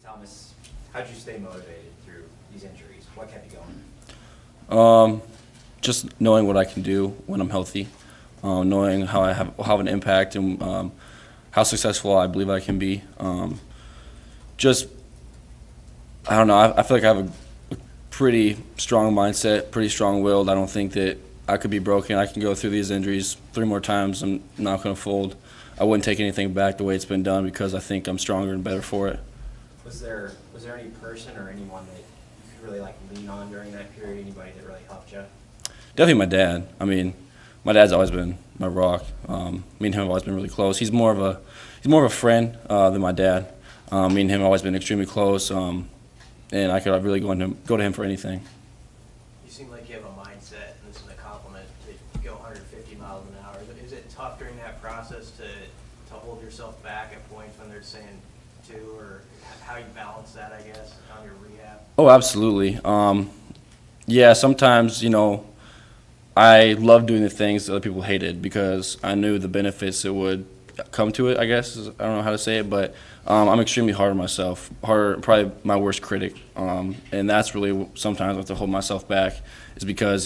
Thomas, how'd you stay motivated through these injuries? What kept you going? Just knowing what I can do when I'm healthy, knowing how I have an impact and how successful I believe I can be. Just, I don't know, I feel like I have a pretty strong mindset, pretty strong-willed. I don't think that I could be broken. I can go through these injuries 3 more times. I'm not going to fold. I wouldn't take anything back the way it's been done because I think I'm stronger and better for it. Was there any person or anyone that you could really lean on during that period? Anybody that really helped you? Definitely my dad. I mean, my dad's always been my rock. Me and him have always been really close. He's more of a friend than my dad. Me and him have always been extremely close, and I could really go to him for anything. You seem like you have a mindset, and this is a compliment, to go 150 miles an hour. Is it tough during that process to hold yourself back at points when they're saying 2, or how you balance that, I guess, on your rehab? Oh, absolutely. Yeah, sometimes, I love doing the things that other people hated because I knew the benefits that would come to it, I guess. I don't know how to say it, but I'm extremely hard on myself, probably my worst critic. And that's really sometimes I have to hold myself back is because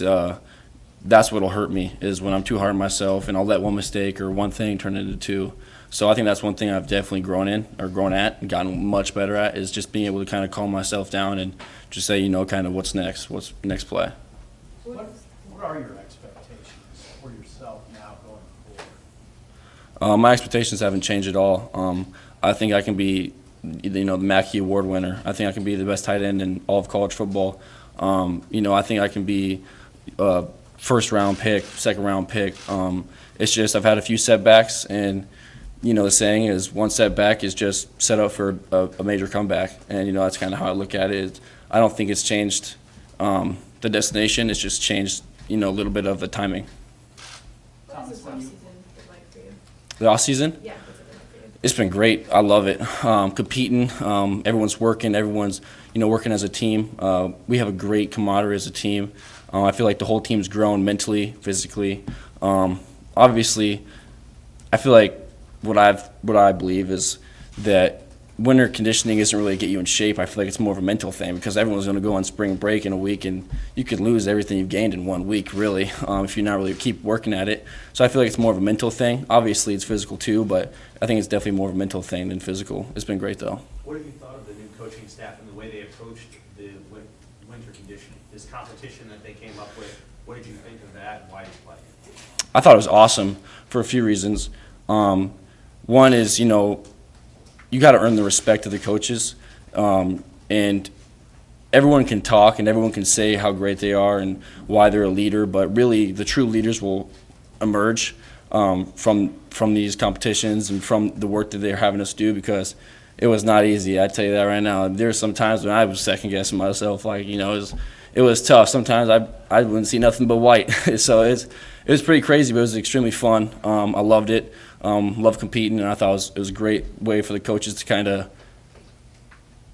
that's what'll hurt me is when I'm too hard on myself and I'll let one mistake or one thing turn into 2. So I think that's one thing I've definitely grown at and gotten much better at is just being able to kind of calm myself down and just say, kind of what's next next play. What are your expectations for yourself now going forward? My expectations haven't changed at all. I think I can be, the Mackey Award winner. I think I can be the best tight end in all of college football. I think I can be a first-round pick, second-round pick. It's just I've had a few setbacks, and the saying is one setback is just set up for a major comeback, and that's kind of how I look at it. I don't think it's changed the destination. It's just changed, a little bit of the timing. What has this offseason been like for you? The off season? Yeah, what's it been like for you? It's been great. I love it. Competing, everyone's working. Everyone's working as a team. We have a great camaraderie as a team. I feel like the whole team's grown mentally, physically. Obviously, I feel like what I believe is that winter conditioning isn't really to get you in shape. I feel like it's more of a mental thing because everyone's going to go on spring break in a week, and you could lose everything you've gained in 1 week, really, if you're not really keep working at it. So I feel like it's more of a mental thing. Obviously, it's physical too, but I think it's definitely more of a mental thing than physical. It's been great, though. What have you thought of the new coaching staff and the way they approached the winter conditioning? This competition that they came up with, what did you think of that, and why did you play? I thought it was awesome for a few reasons. One is, you got to earn the respect of the coaches, and everyone can talk and everyone can say how great they are and why they're a leader, but really the true leaders will emerge from these competitions and from the work that they're having us do because it was not easy. I tell you that right now. There were some times when I was second guessing myself, it was tough. Sometimes I wouldn't see nothing but white. So it was pretty crazy, but it was extremely fun. I loved it. Loved competing, and I thought it was a great way for the coaches to kind of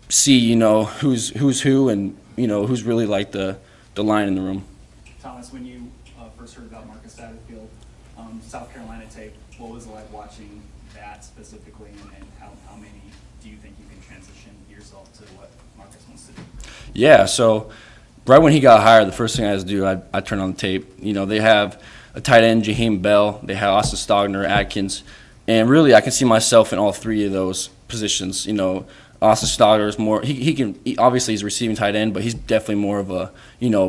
see, who's who, and who's really like the line in the room. Thomas, when you first heard about Marcus Satterfield, South Carolina tape, what was it like watching that specifically, and how many do you think you can transition yourself to what Marcus wants to do? Yeah, so right when he got hired, the first thing I had to do, I turned on the tape. They have a tight end, Jaheim Bell. They have Austin Stogner, Atkins. And really, I can see myself in all 3 of those positions. Austin Stogner is more, obviously he's a receiving tight end, but he's definitely more of a,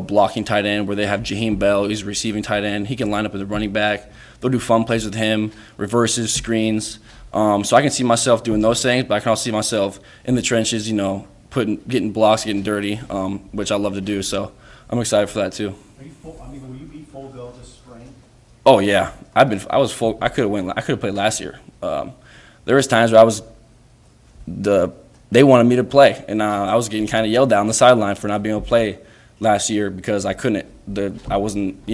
blocking tight end where they have Jaheim Bell. He's a receiving tight end. He can line up as a running back. They'll do fun plays with him, reverses, screens. So I can see myself doing those things, but I can also see myself in the trenches, getting blocks, getting dirty, which I love to do. So I'm excited for that too. Will you be full go this spring? Oh yeah, I was full. I could have played last year. There was times where they wanted me to play, and I was getting kind of yelled at on the sideline for not being able to play last year because I couldn't. I wasn't,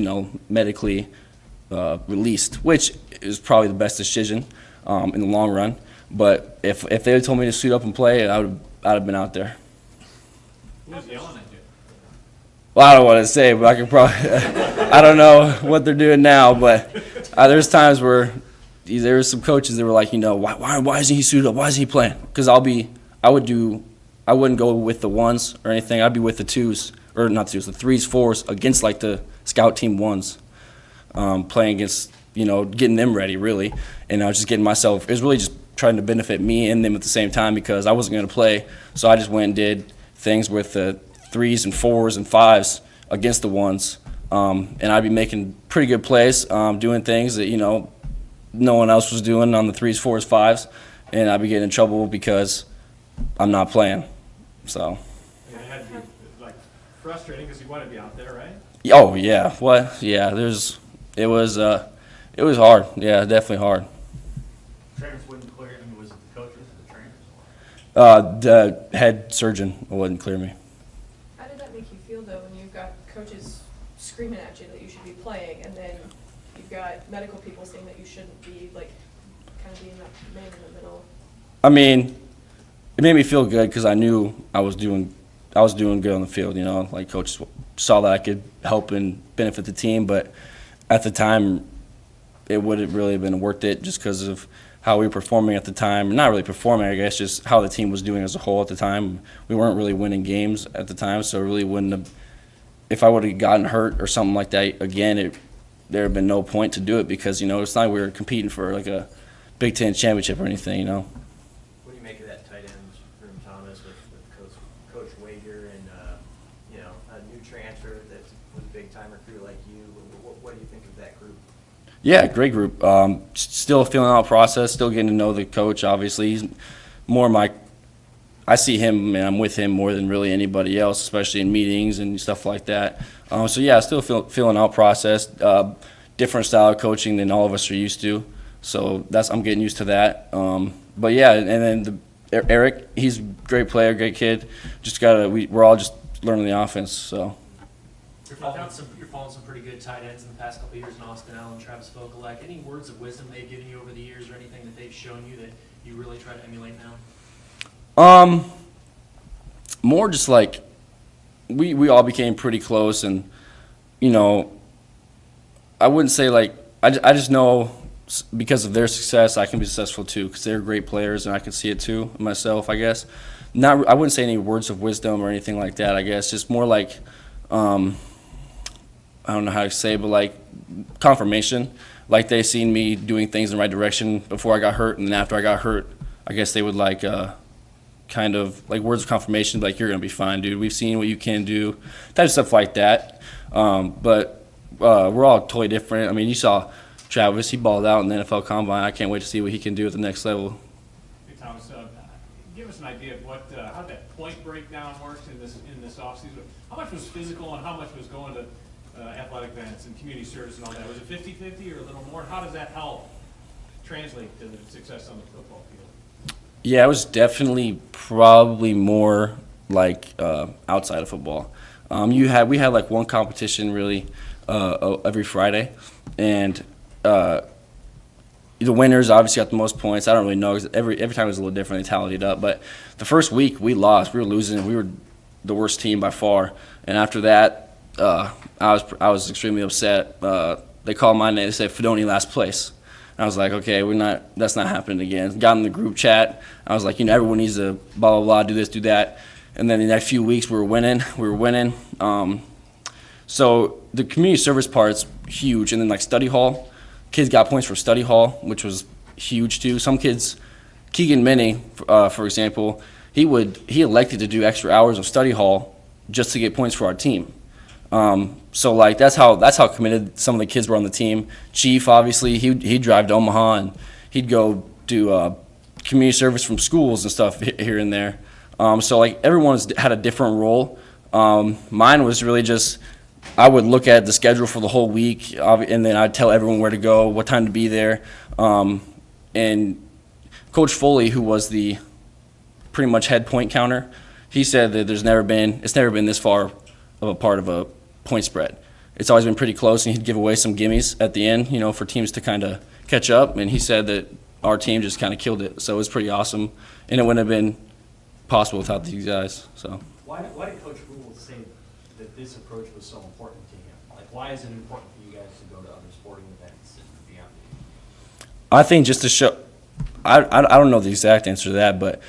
medically released, which is probably the best decision in the long run. But if they had told me to suit up and play, I'd have been out there. Who was yelling at you? Well, I don't want to say, but I can probably. I don't know what they're doing now, but there's times where there were some coaches that were like, why isn't he suited up? Why isn't he playing? Because I would do I wouldn't go with the ones or anything. I'd be with the twos, or not the twos, the threes, fours against like the scout team ones, playing against, getting them ready really, and I was just getting myself. It was really just trying to benefit me and them at the same time because I wasn't going to play, so I just went and did things with the threes and fours and fives against the ones, and I'd be making pretty good plays, doing things that no one else was doing on the threes, fours, fives, and I'd be getting in trouble because I'm not playing. So. It had to be like frustrating because you want to be out there, right? Oh yeah, what? Yeah, it was hard. Yeah, definitely hard. Trainers wouldn't clear, was it the coaches or the trainers? The head surgeon wouldn't clear me. How did that make you feel though, when you've got coaches screaming at you that you should be playing, and then you've got medical people saying that you shouldn't be, like, kind of being that man in the middle? I mean, it made me feel good because I knew I was doing good on the field. Like coaches saw that I could help and benefit the team, but at the time, it wouldn't really have been worth it just because of how we were performing at the time. Not really performing, I guess, just how the team was doing as a whole at the time. We weren't really winning games at the time, so it really wouldn't have. If I would have gotten hurt or something like that again, there would have been no point to do it because it's not like we were competing for like a Big Ten championship or anything. What do you make of that tight end room, Thomas, with Coach Wager and a new transfer that was a big time recruit like you? What do you think of that group? Yeah, great group. Still filling out process, still getting to know the coach, obviously. He's more I see him and I'm with him more than really anybody else, especially in meetings and stuff like that. So yeah, still filling out process. Different style of coaching than all of us are used to. So I'm getting used to that. But yeah, and then Eric, he's a great player, great kid. We're all just learning the offense, so. You're following some pretty good tight ends in the past couple of years in Austin Allen, Travis Vokalek. Any words of wisdom they've given you over the years or anything that they've shown you that you really try to emulate now? More just like we all became pretty close, and I wouldn't say like I just know because of their success I can be successful too because they're great players and I can see it too myself, I guess. I wouldn't say any words of wisdom or anything like that, I guess. Just more like I don't know how to say, but like confirmation. Like they seen me doing things in the right direction before I got hurt, and then after I got hurt, I guess they would like kind of like words of confirmation, like you're gonna be fine, dude. We've seen what you can do, type of stuff like that. But we're all totally different. I mean, you saw Travis; he balled out in the NFL Combine. I can't wait to see what he can do at the next level. Hey, Thomas, give us an idea of how that point breakdown works in this offseason. How much was physical and how much was going to athletic events and community service and all that? Was it 50-50 or a little more? How does that help translate to the success on the football field? Yeah, it was definitely probably more like outside of football. We had like one competition really every Friday, and the winners obviously got the most points. I don't really know because every time it was a little different. They tallied it up, but the first week we lost. We were losing. We were the worst team by far. And after that, I was extremely upset. They called my name. They said Fidone last place. I was like, okay, that's not happening again. Got in the group chat. I was like, everyone needs to blah, blah, blah, do this, do that. And then the next few weeks we were winning. So the community service part's huge. And then like study hall, kids got points for study hall, which was huge too. Some kids, Keegan Minnie, for example, he elected to do extra hours of study hall just to get points for our team. So like that's how committed some of the kids were on the team. Chief, obviously, he'd drive to Omaha and he'd go do community service from schools and stuff here and there. So like everyone's had a different role. Mine was really just I would look at the schedule for the whole week, and then I'd tell everyone where to go, what time to be there. And Coach Foley, who was the pretty much head point counter, he said that it's never been this far of a part of a point spread. It's always been pretty close, and he'd give away some gimmies at the end, for teams to kind of catch up. And he said that our team just kind of killed it, so it was pretty awesome, and it wouldn't have been possible without these guys. So Why did Coach Rule say that this approach was so important to him? Like, why is it important for you guys to go to other sporting events and beyond? I think just to show, I don't know the exact answer to that, but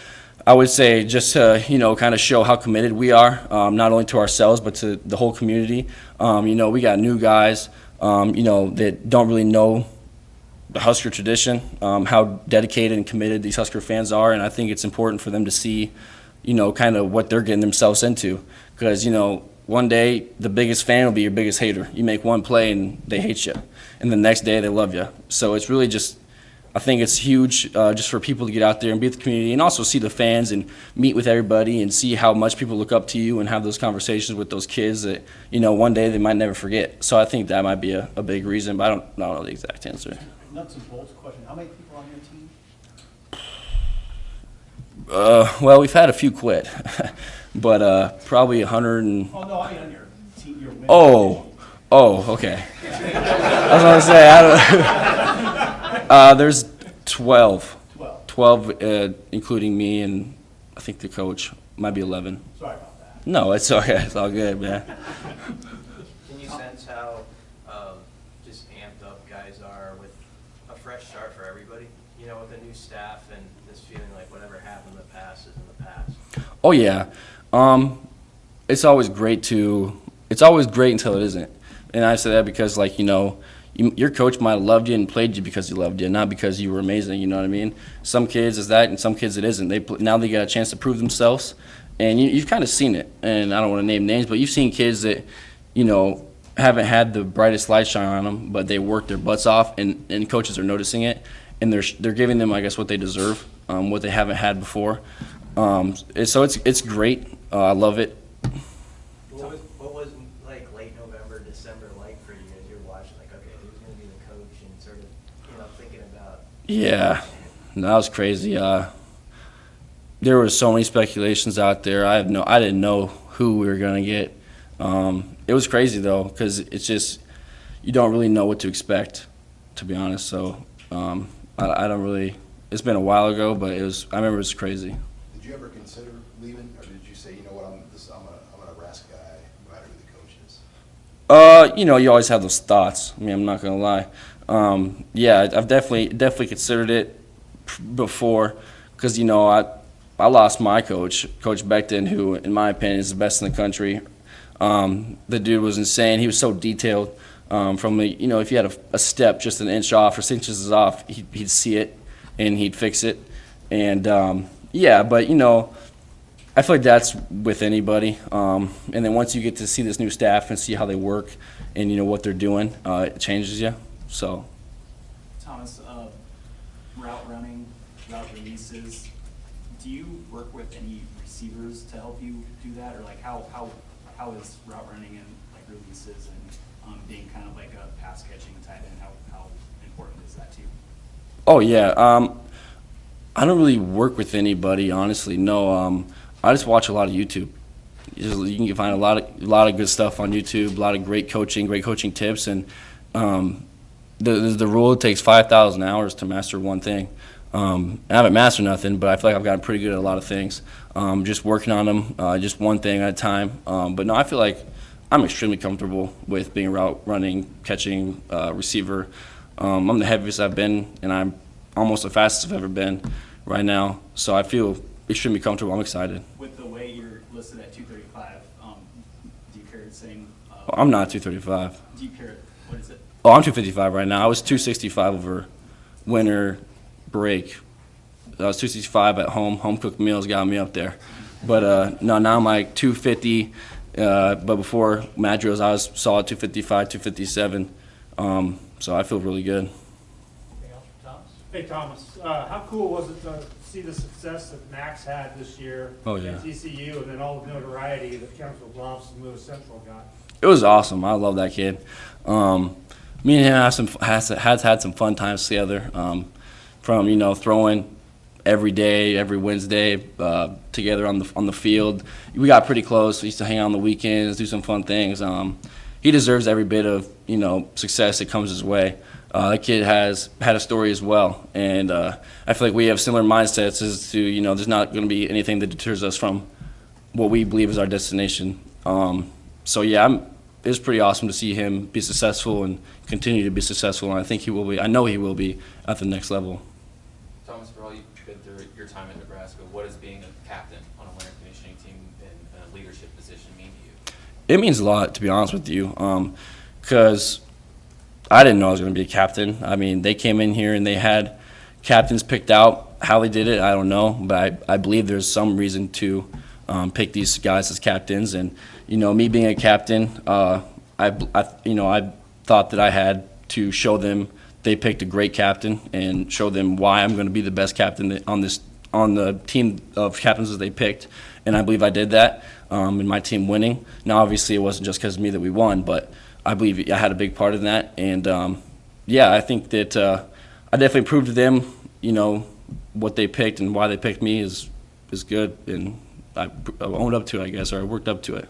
I would say just to, kind of show how committed we are, not only to ourselves, but to the whole community. We got new guys, that don't really know the Husker tradition, how dedicated and committed these Husker fans are, and I think it's important for them to see, kind of what they're getting themselves into. Because, one day the biggest fan will be your biggest hater. You make one play and they hate you, and the next day they love you. So it's really just, I think it's huge just for people to get out there and be with the community and also see the fans and meet with everybody and see how much people look up to you and have those conversations with those kids that, one day they might never forget. So I think that might be a big reason, but I don't know the exact answer. Nuts and bolts question. How many people on your team? Well, we've had a few quit, but probably 100 and... Oh, no, I mean on your team, your women's okay. I was going to say, there's 12. 12, including me and I think the coach. Might be 11. Sorry about that. No, it's okay. It's all good, man. Can you sense how just amped up guys are with a fresh start for everybody? With a new staff and this feeling like whatever happened in the past is in the past. Oh yeah, it's always great until it isn't, and I say that because your coach might have loved you and played you because he loved you, not because you were amazing. You know what I mean? Some kids is that, and some kids it isn't. Now they got a chance to prove themselves, and you've kind of seen it. And I don't want to name names, but you've seen kids that haven't had the brightest light shine on them, but they worked their butts off, and coaches are noticing it, and they're giving them, I guess, what they deserve, what they haven't had before. So it's great. I love it. What was like late November, December like for you as you're watching? Like, okay, who's going to be the coach, and sort of thinking about. Yeah, that was crazy. There were so many speculations out there. I didn't know who we were going to get. It was crazy though, because it's just you don't really know what to expect, to be honest. So I don't really. It's been a while ago, but I remember it was crazy. Did you ever consider leaving, or did you say, you know what, I'm a Nebraska guy, no matter who the coach is? You always have those thoughts. I mean, I'm not gonna lie. Yeah, I've definitely considered it before, because I lost my coach, Coach Beckton, who, in my opinion, is the best in the country. The dude was insane. He was so detailed. From the, if you had a step just an inch off or 6 inches off, he'd see it and he'd fix it. And yeah, but I feel like that's with anybody. And then once you get to see this new staff and see how they work and what they're doing, it changes you. So, Thomas, route running, route releases, do you work with any receivers to help you do that, or like how is route running and like releases and being kind of like a pass catching tight end, how important is that to you? oh yeah, I don't really work with anybody, honestly. No, I just watch a lot of YouTube. You can find a lot of good stuff on YouTube, a lot of great coaching tips, and the rule, it takes 5,000 hours to master one thing. I haven't mastered nothing, but I feel like I've gotten pretty good at a lot of things. Just working on them, just one thing at a time. But no, I feel like I'm extremely comfortable with being a route running, catching receiver. I'm the heaviest I've been, and I'm almost the fastest I've ever been right now. So I feel extremely comfortable. I'm excited. With the way you're listed at 235, do you carry the same? I'm not 235. Do you carry, what is it? Oh, I'm 255 right now. I was 265 over winter break. I was 265 at home. Home cooked meals got me up there. But no, now I'm like 250. But before mat drills, I was solid 255, 257. So I feel really good. Anything else for Thomas? Hey, Thomas, how cool was it to see the success that Max had this year Oh, yeah. at TCU, and then all the notoriety that Council Bluffs and Lewis Central got? It was awesome. I love that kid. Me and him has had some fun times together. From throwing every day, every Wednesday together on the field. We got pretty close. We used to hang out on the weekends, do some fun things. He deserves every bit of success that comes his way. That kid has had a story as well, and I feel like we have similar mindsets as to there's not going to be anything that deters us from what we believe is our destination. So yeah, it was pretty awesome to see him be successful and continue to be successful, and I think he will be. I know he will be at the next level. Thomas, for all you've been through your time in Nebraska, what does being a that leadership position mean to you? It means a lot, to be honest with you, because I didn't know I was going to be a captain. I mean, they came in here and they had captains picked out. How they did it, I don't know, but I believe there's some reason to pick these guys as captains. And me being a captain, I thought that I had to show them they picked a great captain and show them why I'm going to be the best captain on the team of captains that they picked. And I believe I did that, and my team winning. Now, obviously, it wasn't just because of me that we won, but I believe I had a big part in that. And I think that I definitely proved to them, what they picked and why they picked me is good, and I owned up to it, I guess, or I worked up to it.